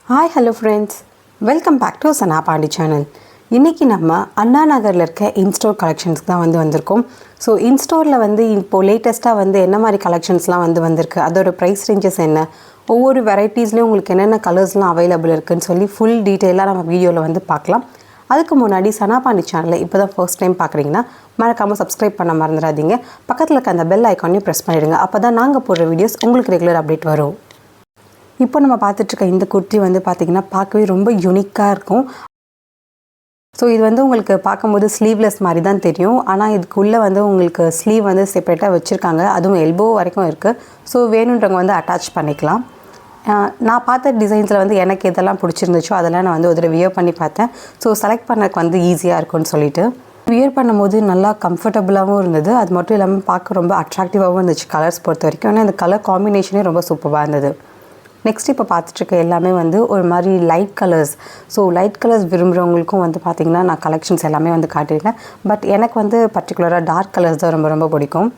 Hi hello friends, welcome back to Sana Pandi channel. இன்றைக்கி நம்ம அண்ணா நகரில் இருக்க இன்ஸ்டோர் கலெக்ஷன்ஸ்க்கு தான் வந்திருக்கோம். ஸோ இன்ஸ்டோரில் இப்போது லேட்டஸ்ட்டாக என்ன மாதிரி கலெக்ஷன்ஸ்லாம் வந்திருக்கு, அதோட ப்ரைஸ் ரேஞ்சஸ் என்ன, ஒவ்வொரு வெரைட்டிஸ்லேயும் உங்களுக்கு என்னென்ன கலர்ஸ்லாம் அவைலபிள் இருக்குதுன்னு சொல்லி ஃபுல் டீட்டெயிலாக நம்ம வீடியோவில் பார்க்கலாம். அதுக்கு முன்னாடி சனா பாண்டி சேனலை இப்போ தான் ஃபர்ஸ்ட் டைம் பார்க்குறீங்கன்னா மறக்காமல் சப்ஸ்கிரைப் பண்ண மறந்துடாதீங்க. பக்கத்தில் இருக்க அந்த பெல் ஐக்கானையும் ப்ரெஸ் பண்ணிவிடுங்க. அப்போ தான் நாங்கள் போடுற வீடியோஸ் உங்களுக்கு ரெகுலர் அப்டேட் வரும். இப்போ நம்ம பார்த்துட்ருக்க இந்த குர்த்தி பார்த்திங்கன்னா பார்க்கவே ரொம்ப யூனிக்காக இருக்கும். ஸோ இது உங்களுக்கு பார்க்கும்போது ஸ்லீவ்லெஸ் மாதிரி தான் தெரியும். ஆனால் இதுக்குள்ளே உங்களுக்கு ஸ்லீவ் செப்பரேட்டாக வச்சுருக்காங்க. அதுவும் எல்போ வரைக்கும் இருக்குது. ஸோ வேணுன்றவங்க அட்டாச் பண்ணிக்கலாம். நான் பார்த்த டிசைன்ஸில் எனக்கு எதெல்லாம் பிடிச்சிருந்துச்சோ அதெல்லாம் நான் ஒரு வியர் பண்ணி பார்த்தேன். ஸோ செலக்ட் பண்ணக்கு ஈஸியாக இருக்கும்னு சொல்லிட்டு வியர் பண்ணும்போது நல்லா கம்ஃபர்டபுளாகவும் இருந்தது. அது மட்டும் இல்லாமல் பார்க்க ரொம்ப அட்ராக்டிவாகவும் இருந்துச்சு கலர்ஸ் பொறுத்த வரைக்கும். ஆனால் இந்த கலர் காம்பினேஷனே ரொம்ப சூப்பராக இருந்தது. நெக்ஸ்ட் இப்போ பார்த்துட்ருக்க எல்லாமே ஒரு மாதிரி light colours. So light colours விரும்புகிறவங்களுக்கும் பார்த்திங்கன்னா நான் கலெக்ஷன்ஸ் எல்லாமே காட்டியிருக்கேன். பட் எனக்கு பர்டிகுலராக டார்க் கலர்ஸ் தான் ரொம்ப ரொம்ப பிடிக்கும்.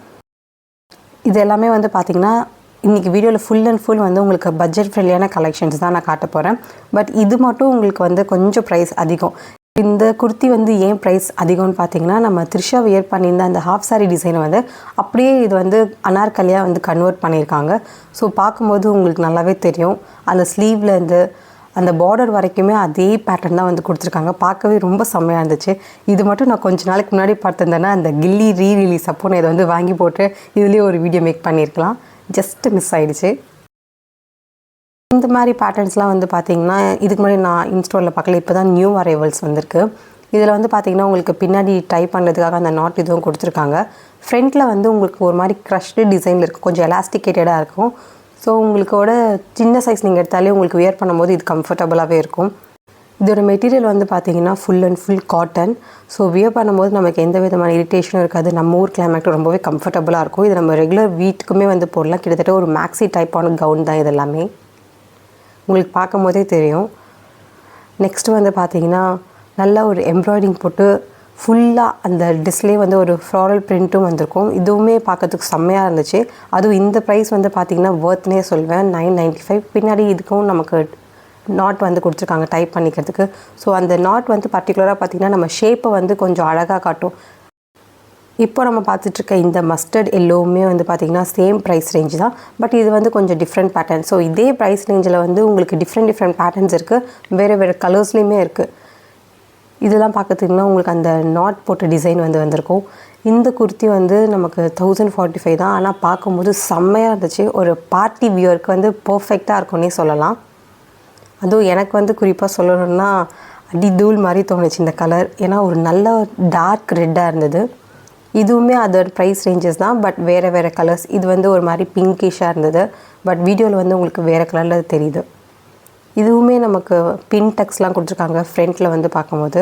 இது எல்லாமே பார்த்திங்கன்னா இன்றைக்கி வீடியோவில் ஃபுல் அண்ட் ஃபுல் உங்களுக்கு பட்ஜெட் ஃப்ரெண்ட்லியான கலெக்ஷன்ஸ் தான் நான் காட்ட போகிறேன். பட் இது மட்டும் உங்களுக்கு கொஞ்சம் ப்ரைஸ் அதிகம். இந்த குர்த்தி ஏன் ப்ரைஸ் அதிகம்னு பார்த்தீங்கன்னா, நம்ம த்ரிஷா வியர் பண்ணியிருந்த அந்த ஹாஃப் சாரி டிசைனை அப்படியே இது அனார்கலியாக கன்வெர்ட் பண்ணியிருக்காங்க. ஸோ பார்க்கும்போது உங்களுக்கு நல்லாவே தெரியும். அந்த ஸ்லீவ்லேருந்து அந்த பார்டர் வரைக்குமே அதே பேட்டர்ன் தான் கொடுத்துருக்காங்க. பார்க்கவே ரொம்ப செம்மையாக இருந்துச்சு. இது மட்டும் நான் கொஞ்சம் நாளைக்கு முன்னாடி பார்த்துருந்தேன்னா அந்த கில்லி ரீரிலீஸ் அப்போ நான் இதை வாங்கி போட்டு இதுலேயே ஒரு வீடியோ மேக் பண்ணியிருக்கலாம். ஜஸ்ட்டு மிஸ் ஆகிடுச்சு. இந்த மாதிரி பேட்டர்ன்ஸ்லாம் பார்த்திங்கன்னா இதுக்கு முன்னாடி நான் இன்ஸ்டோரில் பார்க்கல. இப்போ தான் நியூ அரைவல்ஸ் வந்திருக்கு. இதில் பார்த்திங்கன்னா உங்களுக்கு பின்னாடி டை பண்ணுறதுக்காக அந்த நாட் இதுவும் கொடுத்துருக்காங்க. ஃப்ரண்ட்டில் உங்களுக்கு ஒரு மாதிரி க்ரஷ்டு டிசைனில் இருக்கும். கொஞ்சம் எலாஸ்டிகேட்டடாக இருக்கும். ஸோ உங்களுக்கோட சின்ன சைஸ் நீங்கள் எடுத்தாலே உங்களுக்கு வியர் பண்ணும்போது இது கம்ஃபர்டபுளாகவே இருக்கும். இதோட மெட்டீரியல் பார்த்திங்கன்னா full and full cotton. So wear பண்ணும்போது நமக்கு எந்த விதமான இரிட்டேஷனும் இருக்காது. நம்ம ஊர் கிளைமேட் ரொம்பவே கம்ஃபர்டபுளாக இருக்கும். இது நம்ம ரெகுலர் வீட்டுக்குமே போடலாம். கிட்டத்தட்ட ஒரு மேக்ஸி டைப்பான கவுன் தான் இது எல்லாமே. உங்களுக்கு பார்க்கும் போதே தெரியும். நெக்ஸ்ட்டு பார்த்திங்கன்னா நல்லா ஒரு எம்ப்ராய்டிங் போட்டு ஃபுல்லாக அந்த டிஸ்பிளே ஒரு ஃப்ளாரல் பிரிண்ட்டும் வந்திருக்கும். இதுவுமே பார்க்கறதுக்கு செம்மையாக இருந்துச்சு. அதுவும் இந்த ப்ரைஸ் பார்த்திங்கன்னா வர்த்னே சொல்வேன். 995. பின்னாடி இதுக்கும் நமக்கு நாட் கொடுத்துருக்காங்க டைப் பண்ணிக்கிறதுக்கு. ஸோ அந்த நாட் பர்டிகுலராக பார்த்திங்கன்னா நம்ம ஷேப்பை கொஞ்சம் அழகாக காட்டும். இப்போ நம்ம பார்த்துட்ருக்க இந்த மஸ்டர்ட் எல்லோவுமே பார்த்திங்கன்னா சேம் ப்ரைஸ் ரேஞ்ச் தான். பட் இது கொஞ்சம் டிஃப்ரெண்ட் பேட்டர்ன். ஸோ இதே ப்ரைஸ் ரேஞ்சில் உங்களுக்கு டிஃப்ரெண்ட் பேட்டர்ன்ஸ் இருக்குது. வேறு கலர்ஸ்லேயுமே இருக்குது. இதெல்லாம் பார்க்கறதுக்குன்னா உங்களுக்கு அந்த நாட் போட்ட டிசைன் வந்திருக்கும். இந்த குர்த்தி நமக்கு 1045 தான். ஆனால் பார்க்கும்போது செம்மையாக இருந்துச்சு. ஒரு பார்ட்டி வியருக்கு பர்ஃபெக்டாக இருக்கும்னே சொல்லலாம். அதுவும் எனக்கு குறிப்பாக சொல்லணும்னா அடி தூள் மாதிரி தோணுச்சு இந்த கலர். ஏன்னா ஒரு நல்ல டார்க் ரெட்டாக இருந்தது. இதுவுமே அதோட ப்ரைஸ் ரேஞ்சஸ் தான். பட் வேறு கலர்ஸ். இது ஒரு மாதிரி பிங்கிஷாக இருந்தது. பட் வீடியோவில் உங்களுக்கு வேறு கலரில் தெரியுது. இதுவுமே நமக்கு பின் டக்ஸ்லாம் கொடுத்துருக்காங்க ஃப்ரண்ட்டில் பார்க்கும்போது.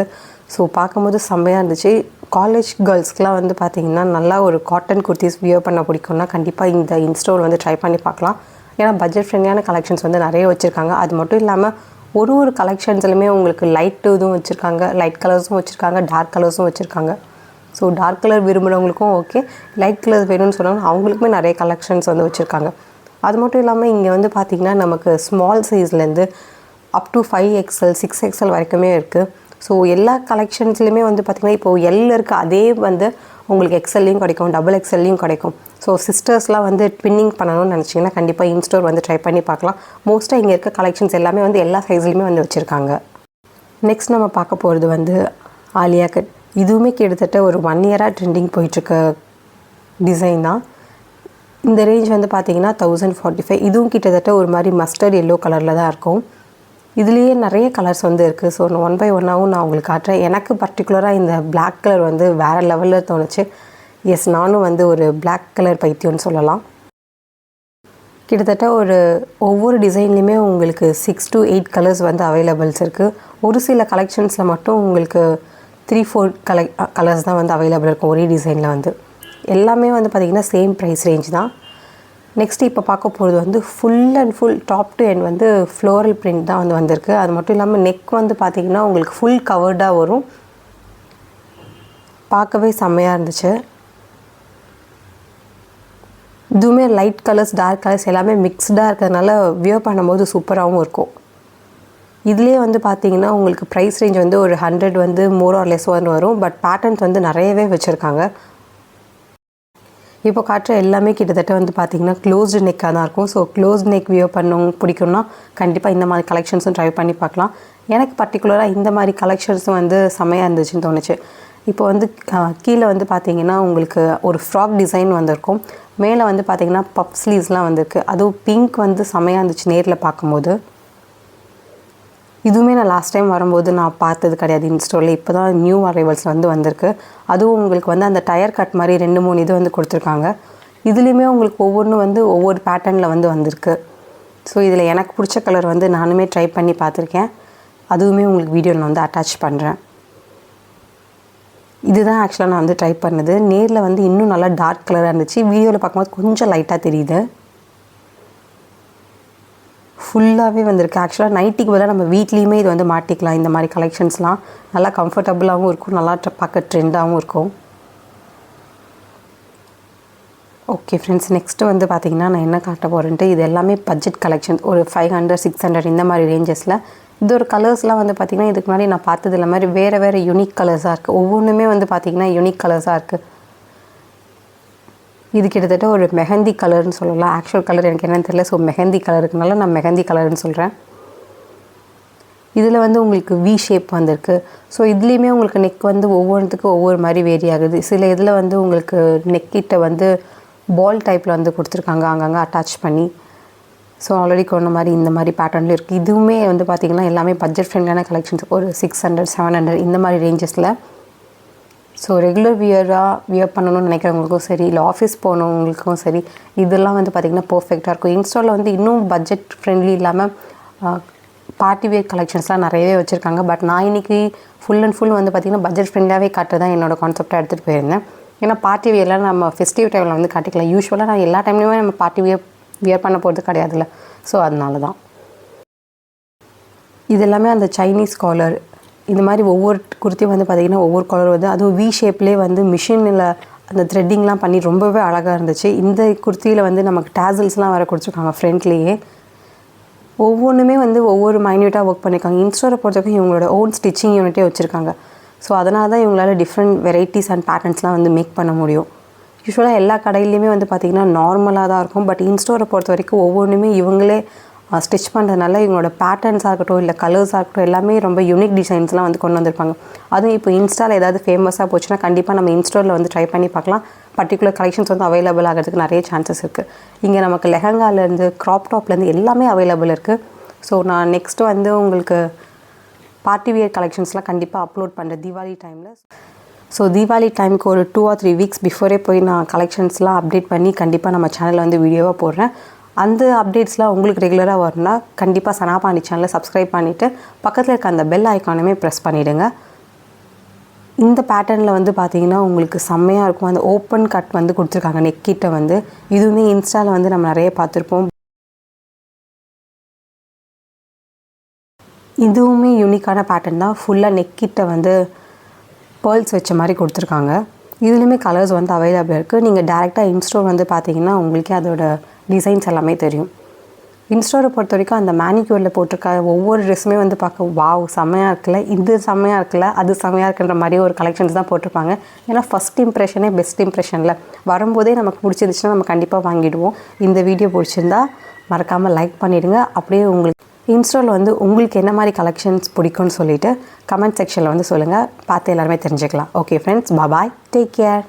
ஸோ பார்க்கும்போது செம்மையாக இருந்துச்சு. காலேஜ் கேர்ள்ஸ்க்கெலாம் பார்த்திங்கன்னா நல்லா ஒரு காட்டன் குர்த்திஸ் வியர் பண்ண பிடிக்கும்னா கண்டிப்பாக இந்த இன்ஸ்டோர் ட்ரை பண்ணி பார்க்கலாம். ஏன்னா பட்ஜெட் ஃப்ரெண்ட்லியான கலெக்ஷன்ஸ் நிறைய வச்சுருக்காங்க. அது மட்டும் இல்லாமல் ஒரு கலெக்ஷன்ஸ்லையுமே உங்களுக்கு லைட்டு இதுவும் வச்சுருக்காங்க, லைட் கலர்ஸும் வச்சுருக்காங்க, டார்க் கலர்ஸும் வச்சுருக்காங்க. ஸோ டார்க் கலர் விரும்புகிறவங்களுக்கும் ஓகே, லைட் கலர் வேணும்னு சொன்னாலும் அவங்களுக்குமே நிறைய கலெக்ஷன்ஸ் வச்சுருக்காங்க. அது மட்டும் இல்லாமல் இங்கே பார்த்திங்கன்னா நமக்கு small சைஸ்லேருந்து up to 5XL 6XL வரைக்குமே இருக்குது. ஸோ எல்லா கலெக்ஷன்ஸ்லையுமே பார்த்திங்கன்னா இப்போது எல் இருக்குது. அதே உங்களுக்கு எக்ஸ்எல்லையும் கிடைக்கும், டபுள் எக்ஸ்எல்லையும் கிடைக்கும். ஸோ சிஸ்டர்ஸ்லாம் ட்வின்னிங் பண்ணணும்னு நினச்சிங்கன்னா கண்டிப்பாக இன்ஸ்டோர் ட்ரை பண்ணி பார்க்கலாம். மோஸ்ட்டாக இங்கே இருக்க கலெக்ஷன்ஸ் எல்லாமே எல்லா சைஸ்லையுமே வச்சுருக்காங்க. நெக்ஸ்ட் நம்ம பார்க்க போகிறது ஆலியா கட். இதுவுமே கிட்டத்தட்ட ஒரு 1 இயராக ட்ரெண்டிங் போயிட்டுருக்க டிசைன் தான். இந்த ரேஞ்ச் பார்த்திங்கன்னா 1045. இதுவும் கிட்டத்தட்ட ஒரு மாதிரி மஸ்டர்ட் எல்லோ கலரில் தான் இருக்கும். இதுலேயே நிறைய கலர்ஸ் இருக்குது. ஸோ நான் 1 by 1ஆகவும் நான் உங்களுக்கு காட்டுறேன். எனக்கு பர்டிகுலராக இந்த பிளாக் கலர் வேறு லெவலில் தோணுச்சு. எஸ், நானும் ஒரு பிளாக் கலர் பைத்தியம்னு சொல்லலாம். கிட்டத்தட்ட ஒவ்வொரு டிசைன்லேயுமே உங்களுக்கு 6 to 8 கலர்ஸ் அவைலபிள்ஸ் இருக்குது. ஒரு சில கலெக்ஷன்ஸில் மட்டும் உங்களுக்கு 3-4 கலர்ஸ் தான் அவைலபிள் இருக்கும் ஒரே டிசைனில். எல்லாமே பார்த்திங்கன்னா சேம் ப்ரைஸ் ரேஞ்ச் தான். நெக்ஸ்ட்டு இப்போ பார்க்க போகிறது full and full top to end floral print தான் வந்திருக்கு. அது மட்டும் இல்லாமல் நெக் பார்த்திங்கன்னா உங்களுக்கு ஃபுல் கவர்டாக வரும். பார்க்கவே செம்மையாக இருந்துச்சு. இதுவுமே லைட் கலர்ஸ் டார்க் கலர்ஸ் எல்லாமே மிக்ஸ்டாக இருக்கிறதுனால வியர் பண்ணும்போது சூப்பராகவும் இருக்கும். இதுலேயே வந்து பார்த்தீங்கன்னா உங்களுக்கு ப்ரைஸ் ரேஞ்ச் வந்து ஒரு 100 வந்து மோர் ஆர் லெஸ் வந்து வரும். பட் பேட்டர்ன்ஸ் வந்து நிறையவே வச்சுருக்காங்க. இப்போ காட்டுற எல்லாமே கிட்டத்தட்ட வந்து பார்த்திங்கன்னா க்ளோஸ்டு நெக்காக தான் இருக்கும். ஸோ க்ளோஸ்டு நெக் வியோ பண்ணவங்க பிடிக்கும்னா கண்டிப்பாக இந்த மாதிரி கலெக்ஷன்ஸும் ட்ரை பண்ணி பார்க்கலாம். எனக்கு பர்டிகுலராக இந்த மாதிரி கலெக்ஷன்ஸும் வந்து செம்மையாக இருந்துச்சுன்னு தோணுச்சு. இப்போ வந்து கீழே வந்து பார்த்திங்கன்னா உங்களுக்கு ஒரு ஃப்ராக் டிசைன் வந்திருக்கும். மேலே வந்து பார்த்திங்கன்னா பப் ஸ்லீவ்ஸ்லாம் வந்திருக்கு. அதுவும் பிங்க் வந்து செம்மையாக இருந்துச்சு நேரில் பார்க்கும்போது. இதுவுமே நான் லாஸ்ட் டைம் வரும்போது நான் பார்த்தது கிடையாது இன்ஸ்டோரில். இப்போ தான் நியூ அரைவல்ஸ் வந்து வந்திருக்கு. அதுவும் உங்களுக்கு வந்து அந்த டயர் கட் மாதிரி 2-3 இது வந்து கொடுத்துருக்காங்க. இதுலேயுமே உங்களுக்கு ஒவ்வொன்றும் வந்து ஒவ்வொரு பேட்டர்னில் வந்து வந்திருக்கு. ஸோ இதில் எனக்கு பிடிச்ச கலர் வந்து நானுமே ட்ரை பண்ணி பார்த்துருக்கேன். அதுவுமே உங்களுக்கு வீடியோவில் நான் வந்து அட்டாச் பண்ணுறேன். இதுதான் ஆக்சுவலாக நான் வந்து ட்ரை பண்ணது. நேரில் வந்து இன்னும் நல்லா டார்க் கலராக இருந்துச்சு. வீடியோவில் பார்க்கும்போது கொஞ்சம் லைட்டாக தெரியுது. ஃபுல்லாகவே வந்திருக்கு. ஆக்சுவலாக நைட்டிக்கு பதிலாக நம்ம வீட்லேயுமே இது வந்து மாட்டிக்கலாம். இந்த மாதிரி கலெக்ஷன்ஸ்லாம் நல்லா கம்ஃபர்டபுளாகவும் இருக்கும், நல்லா பார்க்க ட்ரெண்டாகவும் இருக்கும். ஓகே ஃப்ரெண்ட்ஸ், நெக்ஸ்ட்டு வந்து பார்த்திங்கன்னா நான் என்ன காட்ட போகிறேன்ட்டு, இது எல்லாமே பட்ஜெட் கலெக்ஷன்ஸ். ஒரு 500, 600 இந்த மாதிரி ரேஞ்சஸில். இது ஒரு கலர்ஸ்லாம் வந்து பார்த்திங்கன்னா இதுக்கு முன்னாடி நான் பார்த்தது இல்லை மாதிரி வேறு யூனிக் கலர்ஸாக இருக்குது. ஒவ்வொன்றுமே வந்து பார்த்திங்கன்னா யூனிக் கலர்ஸாக இருக்குது. இது கிட்டத்தட்ட ஒரு மெஹந்தி கலர்னு சொல்லலாம். ஆக்சுவல் கலர் எனக்கு என்னென்னு தெரியல. ஸோ மெஹந்தி கலருக்குனால நான் மெஹந்தி கலர்னு சொல்கிறேன். இதில் வந்து உங்களுக்கு வி ஷேப் வந்திருக்கு. ஸோ இதுலேயுமே உங்களுக்கு நெக் வந்து ஒவ்வொன்றுத்துக்கும் ஒவ்வொரு மாதிரி வேரி ஆகுது. சில இதில் வந்து உங்களுக்கு நெக்கிட்ட வந்து பால் டைப்பில் வந்து கொடுத்துருக்காங்க அங்கங்கே அட்டாச் பண்ணி. ஸோ ஆல்ரெடி கொண்ட மாதிரி இந்த மாதிரி பேட்டர்னில் இருக்குது. இதுவுமே வந்து பார்த்திங்கன்னா எல்லாமே பட்ஜெட் ஃப்ரெண்ட்லியான கலெக்ஷன்ஸ். ஒரு 600, 700 இந்த மாதிரி ரேஞ்சஸில். ஸோ ரெகுலர் வியர் பண்ணணும்னு நினைக்கிறவங்களுக்கும் சரி, இல்லை ஆஃபீஸ் போனவங்களுக்கும் சரி, இதெல்லாம் வந்து பார்த்திங்கன்னா பர்ஃபெக்டாக இருக்கும். இன்ஸ்டாவில் வந்து இன்னும் பட்ஜெட் ஃப்ரெண்ட்லி இல்லாமல் பார்ட்டி வியர் கலெக்ஷன்ஸ்லாம் நிறையவே வச்சுருக்காங்க. பட் நான் இன்றைக்கி ஃபுல் அண்ட் ஃபுல் வந்து பார்த்திங்கன்னா பட்ஜெட் ஃப்ரெண்ட்லியாகவே காட்டு தான் என்னோடய கான்செப்டாக எடுத்துகிட்டு போயிருந்தேன். ஏன்னா பார்ட்டி வியர்லாம் நம்ம ஃபெஸ்டிவ் டைமில் வந்து காட்டிக்கலாம். யூஸ்வலாக நான் எல்லா டைம்லேயுமே நம்ம பார்ட்டி வியர் பண்ண போகிறது கிடையாதுல்ல. ஸோ அதனால தான் இது எல்லாமே அந்த சைனீஸ் காலர் இந்த மாதிரி ஒவ்வொரு குர்த்தியும் வந்து பார்த்திங்கன்னா ஒவ்வொரு கலர் வந்து அதுவும் வி ஷேப்லேயே வந்து மிஷினில் அந்த த்ரெட்டிங்லாம் பண்ணி ரொம்பவே அழகாக இருந்துச்சு. இந்த குர்த்தியில் வந்து நமக்கு டேசல்ஸ்லாம் வேறு கொடுத்துருக்காங்க ஃப்ரண்ட்லேயே. ஒவ்வொன்றுமே வந்து ஒவ்வொரு மைன்யூட்டாக ஒர்க் பண்ணியிருக்காங்க. இன்ஸ்டோரை பொறுத்தவரைக்கும் இவங்களோட ஓன் ஸ்டிச்சிங் யூனிட்டே வச்சுருக்காங்க. ஸோ அதனால தான் இவங்களால டிஃப்ரெண்ட் வெரைட்டிஸ் அண்ட் பேட்டர்ன்ஸ்லாம் வந்து மேக் பண்ண முடியும். யூஸ்வலாக எல்லா கடையிலையுமே வந்து பார்த்திங்கன்னா நார்மலாக தான் இருக்கும். பட் இன்ஸ்டோரை பொறுத்த வரைக்கும் ஒவ்வொன்றுமே இவங்களே ஸ்டிச் பண்ணுறதுனால இவங்களோட பேட்டர்ன்ஸாக இருக்கட்டும், இல்லை கலர்ஸாக இருக்கட்டும், எல்லாமே ரொம்ப யூனிக் டிசைன்ஸ்லாம் வந்து கொண்டு வந்திருப்பாங்க. அதுவும் இப்போ இன்ஸ்டாவில் ஏதாவது ஃபேமஸாக போச்சுன்னா கண்டிப்பாக நம்ம இன்ஸ்டோரில் வந்து ட்ரை பண்ணி பார்க்கலாம். பர்டிகுலர் கலெக்ஷன்ஸ் வந்து அவைலபிள் ஆகிறதுக்கு நிறைய சான்சஸ் இருக்குது. இங்கே நமக்கு லெஹங்காலேருந்து க்ராப் டாப்லேருந்து எல்லாமே அவைலபிள் இருக்குது. ஸோ நான் நெக்ஸ்ட்டு வந்து உங்களுக்கு பார்ட்டி வியர் கலெக்ஷன்ஸ்லாம் கண்டிப்பாக அப்லோட் பண்ணுறேன் தீபாவளி டைமில். ஸோ தீபாவளி டைமுக்கு ஒரு 2 or 3 வீக்ஸ் பிஃபோரே போய் நான் கலெக்ஷன்ஸ்லாம் அப்டேட் பண்ணி கண்டிப்பாக நம்ம சேனலில் வந்து வீடியோவாக போடுறேன். அந்த அப்டேட்ஸ்லாம் உங்களுக்கு ரெகுலராக வரணும்னா கண்டிப்பாக சனாபாண்டி சேனலை சப்ஸ்கிரைப் பண்ணிவிட்டு பக்கத்தில் இருக்க அந்த பெல் ஐக்கானுமே ப்ரெஸ் பண்ணிவிடுங்க. இந்த பேட்டர்னில் வந்து பார்த்திங்கன்னா உங்களுக்கு செம்மையாக இருக்கும். அந்த ஓப்பன் கட் வந்து கொடுத்துருக்காங்க நெக்கிட்ட வந்து. இதுவுமே இன்ஸ்டாவில் வந்து நம்ம நிறைய பார்த்துருப்போம். இதுவுமே யூனிக்கான பேட்டர்ன் தான். ஃபுல்லாக நெக்கிட்ட வந்து பேர்ல்ஸ் வச்ச மாதிரி கொடுத்துருக்காங்க. இதுலேயுமே கலர்ஸ் வந்து அவைலபிள் இருக்குது. நீங்கள் டேரெக்டாக இன்ஸ்டோர் வந்து பார்த்தீங்கன்னா உங்களுக்கே அதோட டிசைன்ஸ் எல்லாமே தெரியும். இன்ஸ்டோரை பொறுத்த வரைக்கும் அந்த மேனிக்யூரில் போட்டிருக்க ஒவ்வொரு ட்ரெஸ்ஸுமே வந்து பார்க்க வாவ் செம்மையாக இருக்குல்ல, இது செம்மையாக இருக்குல்ல, அது செம்மையாக இருக்குன்ற மாதிரி ஒரு கலெக்ஷன்ஸ் தான் போட்டிருப்பாங்க. ஏன்னா ஃபஸ்ட் இம்ப்ரெஷனே பெஸ்ட் இம்ப்ரெஷனில் வரும்போதே நமக்கு பிடிச்சிருந்துச்சுன்னா நம்ம கண்டிப்பாக வாங்கிடுவோம். இந்த வீடியோ பிடிச்சிருந்தா மறக்காமல் லைக் பண்ணிவிடுங்க. அப்படியே உங்களுக்கு இன்ஸ்டாவில் வந்து உங்களுக்கு என்ன மாதிரி கலெக்ஷன்ஸ் பிடிக்கும்னு சொல்லிவிட்டு கமெண்ட் செக்ஷனில் வந்து சொல்லுங்கள். பார்த்து எல்லாருமே தெரிஞ்சுக்கலாம். ஓகே ஃப்ரெண்ட்ஸ், பாய், டேக் கேர்.